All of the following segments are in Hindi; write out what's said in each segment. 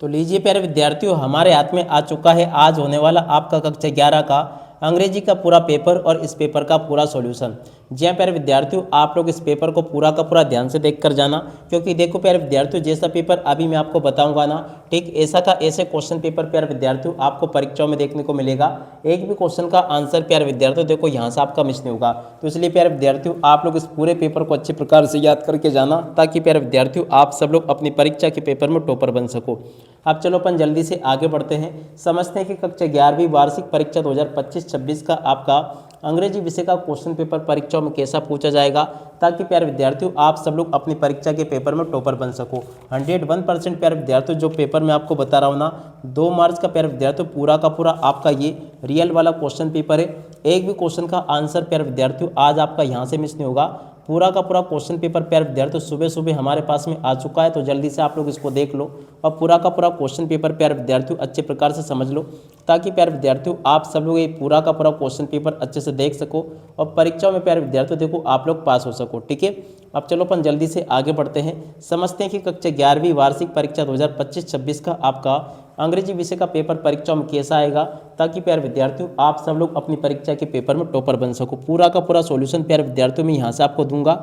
तो लीजिए प्यारे विद्यार्थियों, हमारे हाथ में आ चुका है आज होने वाला आपका कक्षा 11 का अंग्रेजी का पूरा पेपर और इस पेपर का पूरा सॉल्यूशन। जी हाँ प्यारे विद्यार्थियों, आप लोग इस पेपर को पूरा का पूरा ध्यान से देख कर जाना, क्योंकि देखो प्यारे विद्यार्थियों, जैसा पेपर अभी मैं आपको बताऊंगा ना, ठीक ऐसा का ऐसे क्वेश्चन पेपर प्यारे विद्यार्थियों आपको परीक्षाओं में देखने को मिलेगा। एक भी क्वेश्चन का आंसर प्यारे विद्यार्थियों देखो यहाँ से आपका मिस नहीं होगा। तो इसलिए प्यारे विद्यार्थियों आप लोग इस पूरे पेपर को अच्छे प्रकार से याद करके जाना, ताकि प्यारे विद्यार्थियों आप सब लोग अपनी परीक्षा के पेपर में टॉपर बन सको। अब चलो अपन जल्दी से आगे बढ़ते हैं, समझते हैं कि कक्षा 11वीं वार्षिक परीक्षा 2025-26 का आपका अंग्रेजी विषय का क्वेश्चन पेपर परीक्षाओं में कैसा पूछा जाएगा, ताकि प्यारे विद्यार्थियों आप सब लोग अपनी परीक्षा के पेपर में टॉपर बन सको। 101% प्यारे विद्यार्थियों जो पेपर मैं आपको बता रहा हूँ ना, 2 मार्च का प्यारे विद्यार्थियों पूरा का पूरा आपका ये रियल वाला क्वेश्चन पेपर है। एक भी क्वेश्चन का आंसर प्यारे विद्यार्थियों आज आपका यहाँ से मिस नहीं होगा। पूरा का पूरा क्वेश्चन पेपर प्यारे विद्यार्थियों सुबह सुबह हमारे पास में आ चुका है, तो जल्दी से आप लोग इसको देख लो और पूरा का पूरा क्वेश्चन पेपर प्यारे विद्यार्थियों अच्छे प्रकार से समझ लो, ताकि प्यारे विद्यार्थियों आप सब लोग ये पूरा का पूरा क्वेश्चन पेपर अच्छे से देख सको और परीक्षाओं में प्यारे विद्यार्थियों देखो आप लोग पास हो सको। ठीक है, अब चलो अपन जल्दी से आगे बढ़ते हैं, समझते हैं कि कक्षा 11वीं वार्षिक परीक्षा 2025-26 का आपका अंग्रेजी विषय का पेपर परीक्षाओं में कैसा आएगा, ताकि प्यारे विद्यार्थियों आप सब लोग अपनी परीक्षा के पेपर में टॉपर बन सको। पूरा का पूरा सॉल्यूशन प्यारे विद्यार्थियों में यहाँ से आपको दूंगा।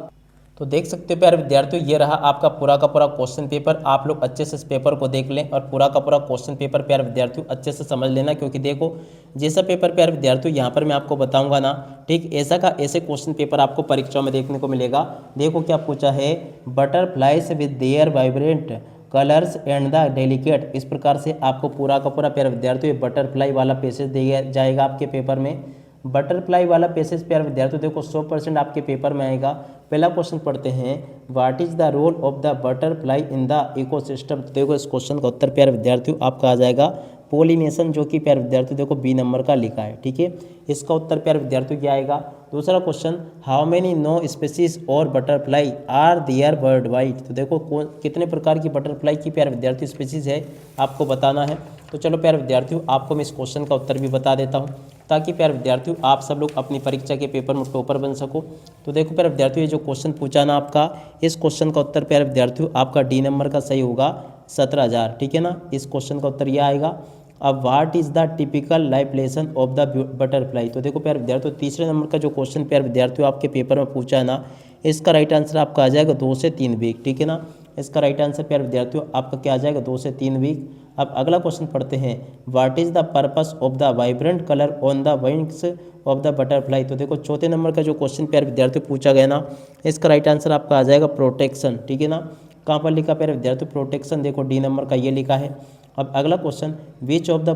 तो देख सकते हो प्यारे विद्यार्थियों, ये रहा आपका पूरा का पूरा क्वेश्चन पेपर। आप लोग अच्छे से इस पेपर को देख लें और पूरा का पूरा क्वेश्चन पेपर प्यारे विद्यार्थियों अच्छे से समझ लेना, क्योंकि देखो जैसा पेपर प्यारे विद्यार्थियों यहाँ पर मैं आपको बताऊंगा ना, ठीक ऐसा का ऐसे क्वेश्चन पेपर आपको परीक्षाओं में देखने को मिलेगा। देखो क्या पूछा है, butterflies with their vibrant colours and the delicate. इस प्रकार से आपको पूरा का पूरा प्यारे विद्यार्थियों बटरफ्लाई वाला पैसेज दिया जाएगा आपके पेपर में। बटरफ्लाई वाला पैसेज प्यारे विद्यार्थियों देखो 100% आपके पेपर में आएगा। पहला क्वेश्चन पढ़ते हैं, what is the role of the butterfly in the ecosystem. देखो इस क्वेश्चन का उत्तर प्यारे विद्यार्थियों आपका आ जाएगा पोलिनेशन, जो कि प्यारे विद्यार्थियों देखो बी नंबर का लिखा है। ठीक है, इसका उत्तर प्यारे विद्यार्थियों क्या आएगा। दूसरा question, how many known species और butterfly are there world wide. तो देखो कितने प्रकार की बटरफ्लाई की प्यारे विद्यार्थियों स्पीसीज है आपको बताना है। तो चलो प्यारे विद्यार्थियों आपको मैं इस क्वेश्चन का उत्तर भी बता देता हूँ, ताकि प्यारे विद्यार्थियों आप सब लोग अपनी परीक्षा के पेपर में टॉपर बन सको। तो देखो प्यारे विद्यार्थियों, ये जो क्वेश्चन पूछा ना आपका, इस क्वेश्चन का उत्तर प्यारे विद्यार्थियों आपका डी नंबर का सही होगा 17,000। ठीक है ना, इस क्वेश्चन का उत्तर यह आएगा। अब what is the typical life lesson of the butterfly. तो देखो प्यारे विद्यार्थियों तीसरे नंबर का जो क्वेश्चन प्यारे विद्यार्थियों आपके पेपर में पूछा है ना, इसका राइट आंसर आपका आ जाएगा 2 से 3 वीक। ठीक है ना, इसका राइट आंसर प्यारे विद्यार्थियों आपका क्या आ जाएगा 2 से 3 वीक। अब अगला क्वेश्चन पढ़ते हैं, what is the purpose of the vibrant colour on the wings of the butterfly. तो देखो चौथे नंबर का जो क्वेश्चन प्यारे विद्यार्थियों पूछा गया ना, इसका राइट आंसर आपका आ जाएगा प्रोटेक्शन। ठीक है ना, कहाँ पर लिखा प्यारे विद्यार्थियों प्रोटेक्शन, देखो डी नंबर का ये लिखा है। अब अगला question, which of the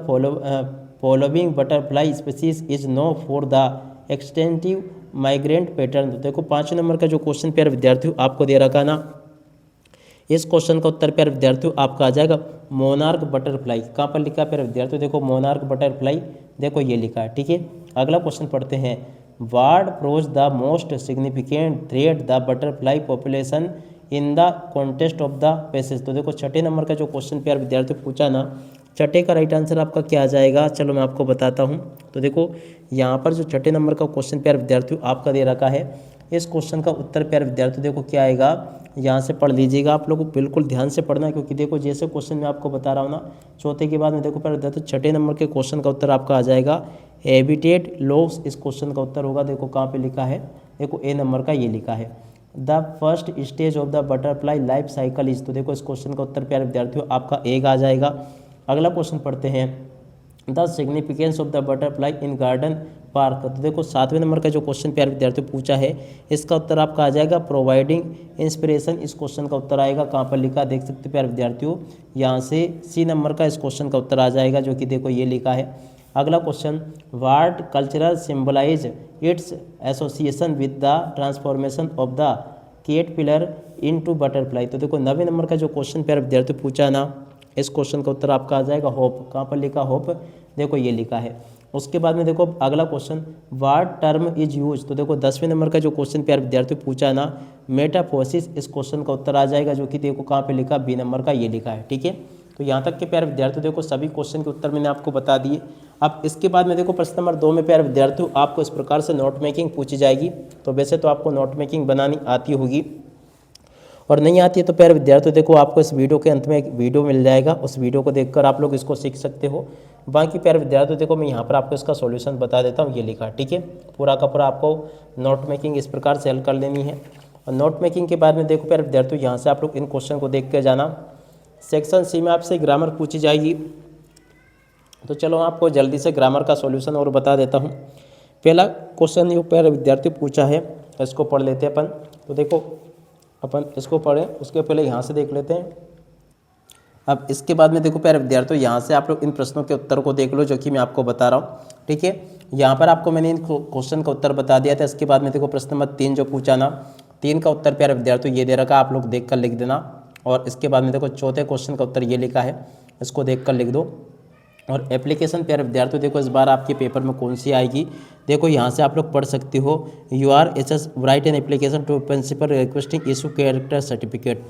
following butterfly species is known for the extensive migrant pattern. तो देखो 5 नंबर का जो क्वेश्चन प्यारे विद्यार्थियों आपको दे रखा ना, इस क्वेश्चन का उत्तर प्यारे विद्यार्थियों आपका आ जाएगा मोनार्क बटरफ्लाई। कहाँ पर लिखा है प्यारे विद्यार्थियों, देखो मोनार्क बटरफ्लाई देखो ये लिखा है। ठीक है, अगला क्वेश्चन पढ़ते हैं, what poses the most significant threat the butterfly population in the context of the passage. तो देखो छठे नंबर का जो क्वेश्चन प्यारे विद्यार्थियों पूछा ना, छठे का राइट आंसर आपका क्या आ जाएगा, चलो मैं आपको बताता हूँ। तो देखो यहाँ पर जो छठे नंबर का क्वेश्चन प्यारे विद्यार्थियों आपका दे रखा है, इस क्वेश्चन का उत्तर प्यारे विद्यार्थियों देखो क्या आएगा, यहाँ से पढ़ लीजिएगा आप लोग को, बिल्कुल ध्यान से पढ़ना है, क्योंकि देखो जैसे क्वेश्चन मैं आपको बता रहा हूँ ना, चौथे के बाद में देखो प्यारे विद्यार्थियों छठे नंबर के क्वेश्चन का उत्तर आपका आ जाएगा हैबिटेट लॉस। इस क्वेश्चन का उत्तर होगा, देखो कहाँ पे लिखा है, देखो ए नंबर का ये लिखा है। The first stage of the butterfly life cycle is. तो देखो इस क्वेश्चन का उत्तर प्यारे विद्यार्थियों आपका एक आ जाएगा। अगला क्वेश्चन पढ़ते हैं, the significance of the butterfly in garden park. तो देखो 7वें नंबर का जो क्वेश्चन प्यारे विद्यार्थियों पूछा है, इसका उत्तर आपका आ जाएगा प्रोवाइडिंग इंस्पिरेशन। इस क्वेश्चन का उत्तर आएगा, कहाँ पर लिखा देख सकते प्यारे विद्यार्थियों, यहाँ से सी नंबर का इस क्वेश्चन का उत्तर आ जाएगा, जो कि देखो ये लिखा है। अगला question, what cultural symbolise its association with the transformation of the caterpillar into butterfly. तो देखो 9वें नंबर का जो क्वेश्चन प्यारे विद्यार्थियों पूछा ना, इस क्वेश्चन का उत्तर आपका आ जाएगा होप। कहाँ पर लिखा होप, देखो ये लिखा है। उसके बाद में देखो अगला question, what term is use. तो देखो 10वें नंबर का जो क्वेश्चन प्यारे विद्यार्थियों पूछा है ना, मेटाफोसिस। इस क्वेश्चन का उत्तर आ जाएगा, जो कि देखो कहाँ पे लिखा, बी नंबर का ये लिखा है। ठीक है, तो यहाँ तक के प्यारे विद्यार्थियों देखो सभी क्वेश्चन के उत्तर मैंने आपको बता दिए। अब इसके बाद में देखो प्रश्न नंबर 2 में प्यारे विद्यार्थियों आपको इस प्रकार से नोट मेकिंग पूछी जाएगी। तो वैसे तो आपको नोट मेकिंग बनानी आती होगी, और नहीं आती है तो प्यारे विद्यार्थियों देखो आपको इस वीडियो के अंत में एक वीडियो मिल जाएगा, उस वीडियो को देखकर आप लोग इसको सीख सकते हो। बाकी प्यारे विद्यार्थियों देखो मैं यहाँ पर आपको इसका सॉल्यूशन बता देता हूँ, ये लिखा, ठीक है। पूरा का पूरा आपको नोट मेकिंग इस प्रकार से हल कर लेनी है। और नोट मेकिंग के बाद में देखो प्यारे विद्यार्थियों यहाँ से आप लोग इन क्वेश्चन को देख कर जाना। सेक्शन सी में आपसे ग्रामर पूछी जाएगी, तो चलो आपको जल्दी से ग्रामर का सॉल्यूशन और बता देता हूँ। पहला क्वेश्चन ये प्यारे विद्यार्थी पूछा है, इसको पढ़ लेते हैं अपन। तो देखो अपन इसको पढ़ें उसके पहले यहाँ से देख लेते हैं। अब इसके बाद में देखो प्यारे विद्यार्थियों यहाँ से आप लोग इन प्रश्नों के उत्तर को देख लो जो कि मैं आपको बता रहा हूँ, ठीक है। यहाँ पर आपको मैंने इन क्वेश्चन का उत्तर बता दिया था। इसके बाद में देखो प्रश्न नंबर 3 जो पूछा ना, 3 का उत्तर प्यारे विद्यार्थियों ये दे रखा, आप लोग देख कर लिख देना। और इसके बाद में देखो चौथे क्वेश्चन का उत्तर ये लिखा है, इसको देख कर लिख दो। और एप्लीकेशन प्यारे विद्यार्थियों देखो इस बार आपके पेपर में कौन सी आएगी, देखो यहाँ से आप लोग पढ़ सकते हो। URHS write an application to principal requesting issue character certificate.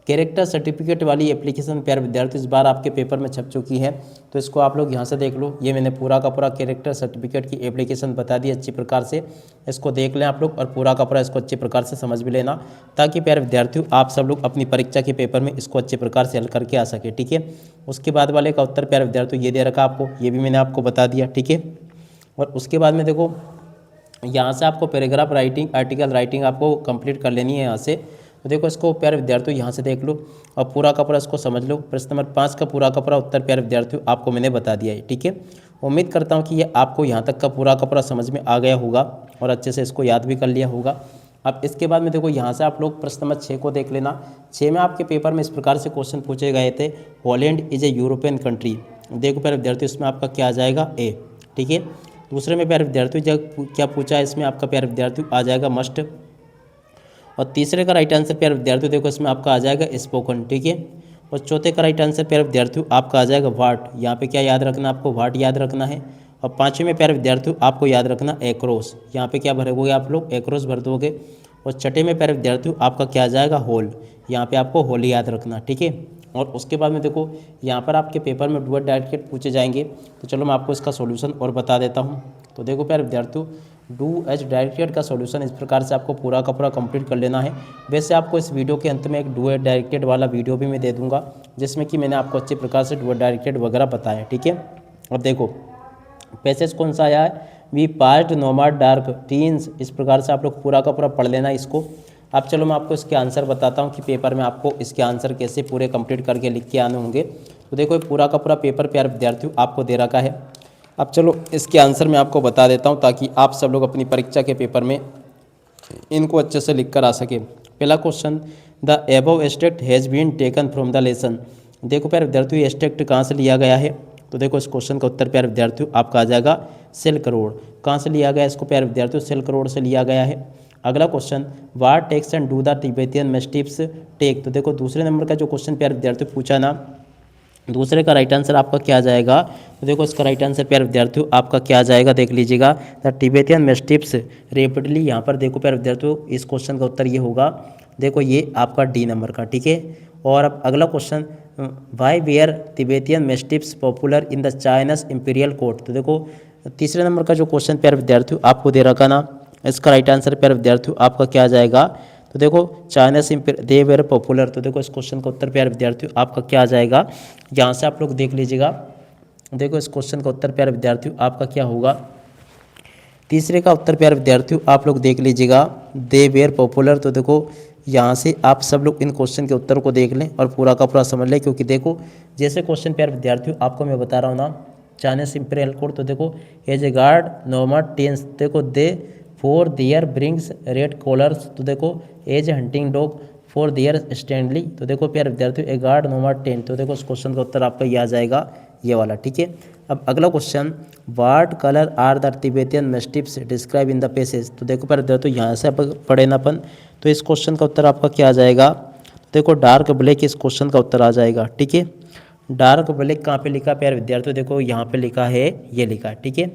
Character certificate वाली एप्लीकेशन प्यारे विद्यार्थी इस बार आपके पेपर में छप चुकी है, तो इसको आप लोग यहाँ से देख लो। ये मैंने पूरा का पूरा कैरेक्टर सर्टिफिकेट की एप्लीकेशन बता दी अच्छी प्रकार से, इसको देख लें आप लोग और पूरा का पूरा इसको अच्छी प्रकार से समझ भी लेना, ताकि प्यारे विद्यार्थियों आप सब लोग अपनी परीक्षा के पेपर में इसको अच्छे प्रकार से हल करके आ सके, ठीक है। उसके बाद वाले का उत्तर प्यारे विद्यार्थियों ये दे रखा आपको, ये भी मैंने आपको बता दिया, ठीक है। और उसके बाद में देखो यहाँ से आपको पैराग्राफ राइटिंग, आर्टिकल राइटिंग आपको कंप्लीट कर लेनी है यहाँ से। तो देखो इसको प्यारे विद्यार्थियों यहाँ से देख लो और पूरा का पूरा इसको समझ लो। प्रश्न नंबर 5 का पूरा का पूरा उत्तर प्यारे विद्यार्थियों आपको मैंने बता दिया है, ठीक है। उम्मीद करता हूँ कि ये आपको यहाँ तक का पूरा समझ में आ गया होगा और अच्छे से इसको याद भी कर लिया होगा। अब इसके बाद में देखो यहाँ से आप लोग प्रश्न नंबर 6 को देख लेना। 6 में आपके पेपर में इस प्रकार से क्वेश्चन पूछे गए थे, Holland is a European country. देखो प्यारे विद्यार्थियों इसमें आपका क्या आ जाएगा, ए, ठीक है। दूसरे में प्यारे विद्यार्थियों जब क्या पूछा है, इसमें आपका प्यारे विद्यार्थियों आ जाएगा मस्ट। और तीसरे का राइट आंसर प्यारे विद्यार्थियों देखो इसमें आपका आ जाएगा स्पोकन, ठीक है। और चौथे का राइट आंसर प्यारे विद्यार्थियों आपका आ जाएगा वाट। यहाँ पे क्या याद रखना, आपको वाट याद रखना है। और पाँचवें में प्यारे विद्यार्थियों आपको याद रखना एक्रोस, यहाँ पे क्या भरोगे आप लोग, एक्रोस भर दोगे। और छठे में प्यारे विद्यार्थियों आपका क्या आ जाएगा, होल, यहाँ पे आपको होल याद रखना, ठीक है। और उसके बाद में देखो यहाँ पर आपके पेपर में डू डायरेक्टेड पूछे जाएंगे, तो चलो मैं आपको इसका सॉल्यूशन और बता देता हूँ। तो देखो प्यारे विद्यार्थियों डू एज डायरेक्टेड का सॉल्यूशन इस प्रकार से आपको पूरा का पूरा कंप्लीट कर लेना है। वैसे आपको इस वीडियो के अंत में एक डू एज डायरेक्टेड वाला वीडियो भी मैं दे दूंगा, जिसमें कि मैंने आपको अच्छे प्रकार से डू एज डायरेक्टेड वगैरह बताया, ठीक है। और देखो पैसेज कौन सा आया है, we passed nomad dark tents, इस प्रकार से आप लोग पूरा का पूरा पढ़ लेना इसको। अब चलो मैं आपको इसके आंसर बताता हूँ कि पेपर में आपको इसके आंसर कैसे पूरे कंप्लीट करके लिख के आने होंगे। तो देखो पूरा का पूरा पेपर प्यारे विद्यार्थियों आपको दे रखा है। अब चलो इसके आंसर मैं आपको बता देता हूँ, ताकि आप सब लोग अपनी परीक्षा के पेपर में इनको अच्छे से लिख कर आ सके। पहला question, the above extract has been taken from the lesson. देखो प्यारे विद्यार्थियों ये एक्सट्रैक्ट कहाँ से लिया गया है, तो देखो इस क्वेश्चन का उत्तर प्यारे विद्यार्थियों आपका आ जाएगा सिल्क रोड। कहाँ से लिया गया इसको प्यारे विद्यार्थियों, सिल्क रोड से लिया गया है। अगला question, what tasks and do the Tibetan mastiffs take. तो देखो दूसरे नंबर का जो क्वेश्चन प्यारे विद्यार्थियों पूछा ना, दूसरे का राइट आंसर आपका क्या आ जाएगा, तो देखो इसका राइट आंसर प्यारे विद्यार्थियों आपका क्या आ जाएगा, देख लीजिएगा, द तिब्बतियन मैस्टिफ्स रेपिडली। यहाँ पर देखो प्यारे विद्यार्थियों इस क्वेश्चन का उत्तर ये होगा, देखो ये आपका डी नंबर का, ठीक है। और अब अगला question, why were Tibetan mastiffs popular in the China's imperial court. तो देखो तीसरे नंबर का जो क्वेश्चन प्यारे विद्यार्थियों आपको दे रखा ना, इसका राइट आंसर प्यारे विद्यार्थियों आपका क्या आ जाएगा, तो देखो चाइनास दे वेर पॉपुलर। तो देखो इस क्वेश्चन का उत्तर प्यारे विद्यार्थियों आपका क्या आ जाएगा, यहाँ से आप लोग देख लीजिएगा। देखो इस क्वेश्चन का उत्तर प्यारे विद्यार्थियों आपका क्या होगा, तीसरे का उत्तर प्यारे विद्यार्थियों आप लोग देख लीजिएगा, दे वेर पॉपुलर। तो देखो यहाँ से आप सब लोग इन क्वेश्चन के उत्तर को देख लें और पूरा का पूरा समझ लें, क्योंकि देखो जैसे क्वेश्चन प्यारे विद्यार्थियों आपको मैं बता रहा हूँ ना, चाइनीस इंपीरियल कोड। तो देखो as a guard nomad tents, देखो they for their brings red collars. तो देखो as hunting dog for their स्टैंडली। तो देखो प्यारे विद्यार्थियों ए गार्ड नोमैड टेन। तो देखो इस क्वेश्चन का उत्तर आपका ये आ जाएगा, ये वाला, ठीक है। अब अगला question, what colour are the Tibetan mastiffs describe in the passage. तो देखो प्यारे विद्यार्थियों यहाँ से आप पढ़े ना अपन, तो इस क्वेश्चन का उत्तर आपका क्या आ जाएगा, देखो डार्क ब्लैक इस क्वेश्चन का उत्तर आ जाएगा, ठीक है। डार्क ब्लैक कहाँ पे लिखा प्यारे विद्यार्थियों, देखो यहाँ पे लिखा है, ये लिखा है, ठीक है।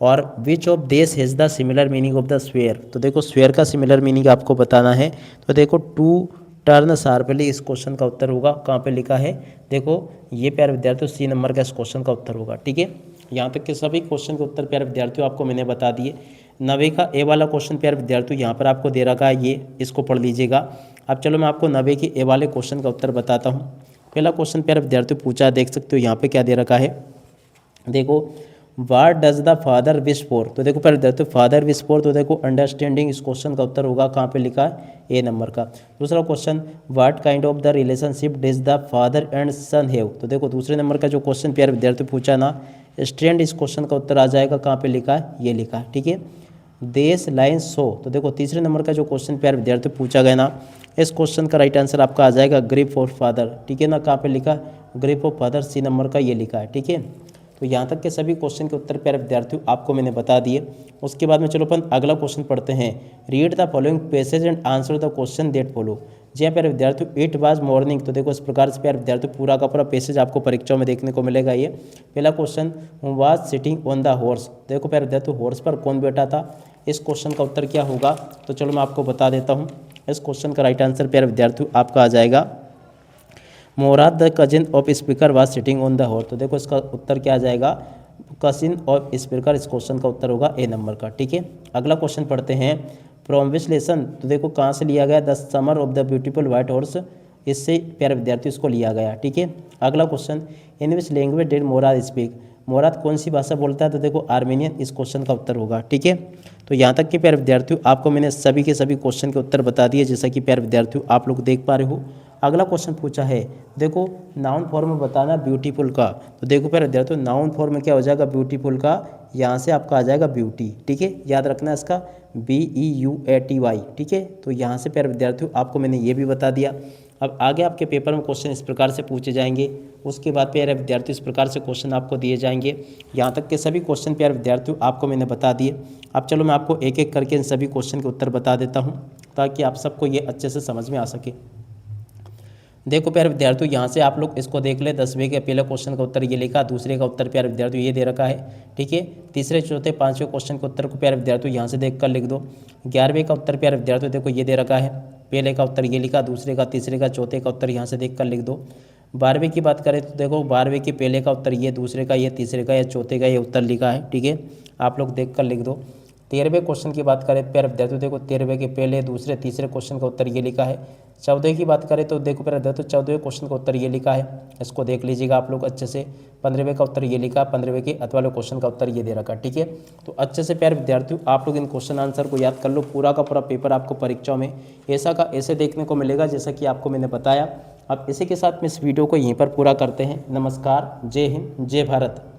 और विच ऑफ देश has the similar meaning of the swear. तो देखो स्वेयर का सिमिलर मीनिंग आपको बताना है। तो देखो टू टर्न शार्पली इस क्वेश्चन का उत्तर होगा, कहाँ पे लिखा है, देखो ये प्यारे विद्यार्थियों सी नंबर का इस क्वेश्चन का उत्तर होगा, ठीक है। यहाँ तक के सभी क्वेश्चन के उत्तर प्यारे विद्यार्थियों आपको मैंने बता दिए। 90 का ए वाला क्वेश्चन प्यारे विद्यार्थियों यहाँ पर आपको दे रखा है, ये इसको पढ़ लीजिएगा। अब चलो मैं आपको 90 के ए वाले क्वेश्चन का उत्तर बताता हूँ। पहला क्वेश्चन प्यारे विद्यार्थियों पूछा, देख सकते हो यहाँ पे क्या दे रखा है। देखो, what does the father wish for, तो देखो प्यारे विद्यार्थियों फादर विश फॉर, तो देखो अंडरस्टैंडिंग, इस क्वेश्चन का उत्तर होगा कहाँ पे लिखा है, ए नंबर का। दूसरा question, what kind of the relationship does the father and son have, तो देखो दूसरे नंबर का जो क्वेश्चन प्यारे विद्यार्थियों पूछा ना, स्ट्रेंड, इस क्वेश्चन का उत्तर आ जाएगा कहाँ पे लिखा है, ये लिखा है, ठीक है। देश लाइन सो, तो देखो तीसरे नंबर का जो क्वेश्चन प्यारे विद्यार्थियों पूछा गया ना, इस क्वेश्चन का राइट आंसर आपका आ जाएगा ग्रिप ऑफ फादर, ठीक है ना, कहाँ पे लिखा, grip of father, C number का ये लिखा है, ठीक है। तो यहाँ तक के सभी क्वेश्चन के उत्तर प्यारे विद्यार्थियों आपको मैंने बता दिए। उसके बाद में चलो अपन अगला क्वेश्चन पढ़ते हैं। Read the following passage and answer the question that follow. जी हाँ प्यारे विद्यार्थियों, इट वाज मॉर्निंग, तो देखो इस प्रकार से प्यारे विद्यार्थियों पूरा का पूरा पैसेज आपको परीक्षाओं में देखने को मिलेगा। ये पहला question, was sitting on the horse, देखो प्यारे विद्यार्थियों हॉर्स पर कौन बैठा था, इस क्वेश्चन का उत्तर क्या होगा, तो चलो मैं आपको बता देता हूँ। इस क्वेश्चन का राइट आंसर प्यारे विद्यार्थियों आपका आ जाएगा Mourad the cousin of speaker was sitting on the horse, तो देखो इसका उत्तर क्या आ जाएगा, कजिन ऑफ स्पीकर, इस क्वेश्चन का उत्तर होगा ए नंबर का, ठीक है। अगला क्वेश्चन पढ़ते हैं। फ्रॉम विच लेसन, तो देखो कहाँ से लिया गया, the summer of the beautiful white horse, इससे प्यारे विद्यार्थियों इसको लिया गया, ठीक है। अगला question, in which language did Mourad speak, Mourad कौन सी भाषा बोलता है, तो देखो आर्मेनियन, इस क्वेश्चन का उत्तर होगा, ठीक है। तो यहाँ तक के प्यारे विद्यार्थियों आपको मैंने सभी के सभी क्वेश्चन के उत्तर बता दिए, जैसा कि प्यारे विद्यार्थियों आप लोग देख पा रहे हो। अगला क्वेश्चन पूछा है, देखो नाउन फॉर्म बताना ब्यूटीफुल का, तो देखो प्यारे विद्यार्थियों नाउन फॉर्म में क्या हो जाएगा, ब्यूटीफुल का, यहाँ से आपका आ जाएगा ब्यूटी, ठीक है, याद रखना इसका BEUATY, ठीक है। तो यहाँ से प्यारे विद्यार्थियों आपको मैंने ये भी बता दिया। अब आगे आपके पेपर में क्वेश्चन इस प्रकार से पूछे जाएंगे, उसके बाद प्यारे विद्यार्थियों इस प्रकार से क्वेश्चन आपको दिए जाएंगे। यहाँ तक के सभी क्वेश्चन प्यारे विद्यार्थियों आपको मैंने बता दिए। अब चलो मैं आपको एक एक करके इन सभी क्वेश्चन के उत्तर बता देता हूँ, ताकि आप सबको ये अच्छे से समझ में आ सके। देखो प्यारे विद्यार्थियों यहाँ से आप लोग इसको देख ले, 10वें के पहले क्वेश्चन का उत्तर ये लिखा, दूसरे का उत्तर प्यारे विद्यार्थियों ये दे रखा है, ठीक है। तीसरे चौथे पांचवें क्वेश्चन के उत्तर को प्यारे विद्यार्थियों यहाँ से देख कर लिख दो। 11वें का उत्तर प्यारे विद्यार्थियों देखो ये दे रखा है, पहले का उत्तर ये लिखा, दूसरे का, तीसरे का, चौथे का उत्तर यहाँ से देख कर लिख दो। 12वें की बात करें तो देखो 12वें के पहले का उत्तर ये, दूसरे का ये, तीसरे का या चौथे का ये उत्तर लिखा है, ठीक है, आप लोग देख कर लिख दो। 13वें क्वेश्चन की बात करें प्यारे विद्यार्थियों देखो 13वें के पहले, दूसरे, तीसरे क्वेश्चन का उत्तर ये लिखा है। 14 की बात करें तो देखो प्यारे विद्यार्थियों 14वें क्वेश्चन का उत्तर ये लिखा है, इसको देख लीजिएगा आप लोग अच्छे से। 15वें का उत्तर ये लिखा, 15वें के अथवा क्वेश्चन का उत्तर ये दे रखा, ठीक है। तो अच्छे से प्यारे विद्यार्थियों आप लोग इन क्वेश्चन आंसर को याद कर लो, पूरा का पूरा पेपर आपको परीक्षाओं में ऐसा का ऐसे देखने को मिलेगा जैसा कि आपको मैंने बताया। अब इसी के साथ में इस वीडियो को यहीं पर पूरा करते हैं। नमस्कार, जय हिंद, जय भारत।